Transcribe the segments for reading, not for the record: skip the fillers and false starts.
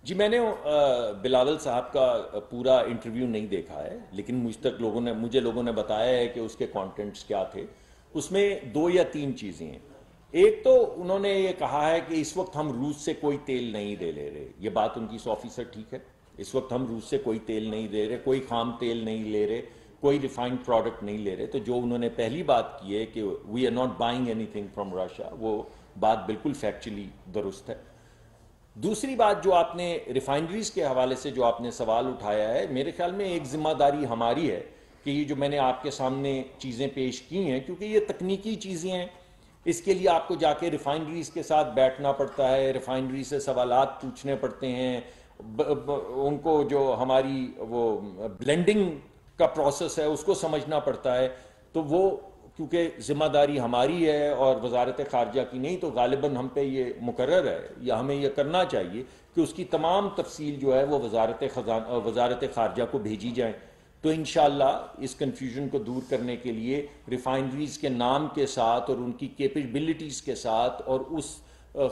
जी मैंने बिलावल साहब का पूरा इंटरव्यू नहीं देखा है, लेकिन मुझे लोगों ने बताया है कि उसके कंटेंट्स क्या थे। उसमें दो या तीन चीज़ें हैं। एक तो उन्होंने ये कहा है कि इस वक्त हम रूस से कोई तेल नहीं ले रहे। ये बात उनकी 100% ठीक है। इस वक्त हम रूस से कोई तेल नहीं ले रहे, कोई खाम तेल नहीं ले रहे, कोई रिफाइंड प्रोडक्ट नहीं ले रहे। तो जो उन्होंने पहली बात की है कि we are not buying anything from Russia, वो बात बिल्कुल फैक्चुअली दुरुस्त है। दूसरी बात जो आपने रिफाइनरीज के हवाले से जो आपने सवाल उठाया है, मेरे ख्याल में एक जिम्मेदारी हमारी है कि ये जो मैंने आपके सामने चीज़ें पेश की हैं, क्योंकि ये तकनीकी चीज़ें हैं, इसके लिए आपको जाके रिफाइनरीज के साथ बैठना पड़ता है, रिफाइनरी से सवालात पूछने पड़ते हैं। उनको जो हमारी वो ब्लेंडिंग का प्रोसेस है उसको समझना पड़ता है। तो वो क्योंकि जिम्मेदारी हमारी है और वजारत खारजा की नहीं, तो गालिबन हम पे ये मुकर्रर है या हमें ये करना चाहिए कि उसकी तमाम तफसील जो है वो वजारत खारजा को भेजी जाए। तो इंशाअल्लाह इस कन्फ्यूजन को दूर करने के लिए रिफाइनरीज के नाम के साथ और उनकी कैपेबिलिटीज़ के साथ और उस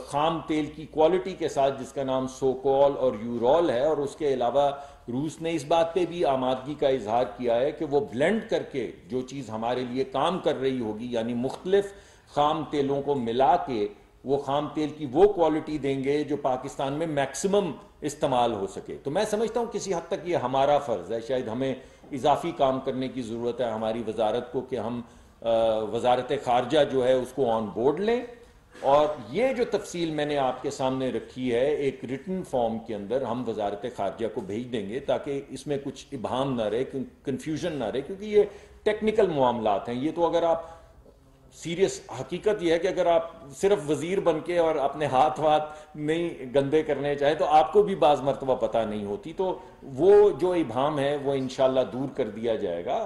खाम तेल की क्वालिटी के साथ जिसका नाम सोकोल और यूरोल है, और उसके अलावा रूस ने इस बात पे भी आमादगी का इजहार किया है कि वो ब्लेंड करके जो चीज़ हमारे लिए काम कर रही होगी, यानी मुख्तलिफ खाम तेलों को मिला के वो खाम तेल की वो क्वालिटी देंगे जो पाकिस्तान में मैक्सिमम इस्तेमाल हो सके। तो मैं समझता हूँ किसी हद तक ये हमारा फ़र्ज़ है। शायद हमें इजाफी काम करने की ज़रूरत है हमारी वजारत को कि हम वजारत खारजा जो है उसको ऑन बोर्ड लें। और ये जो तफसील मैंने आपके सामने रखी है एक रिटन फॉर्म के अंदर हम वजारत खारजा को भेज देंगे, ताकि इसमें कुछ इबाहम ना रहे, कन्फ्यूजन ना रहे, क्योंकि ये टेक्निकल मामलात हैं। ये तो अगर आप सीरियस हकीकत यह है कि अगर आप सिर्फ वजीर बन के और अपने हाथ वाथ नहीं गंदे करने चाहे तो आपको भी बाज मरतबा पता नहीं होती। तो वो जो इबाहम है वो इंशाल्लाह दूर कर दिया जाएगा।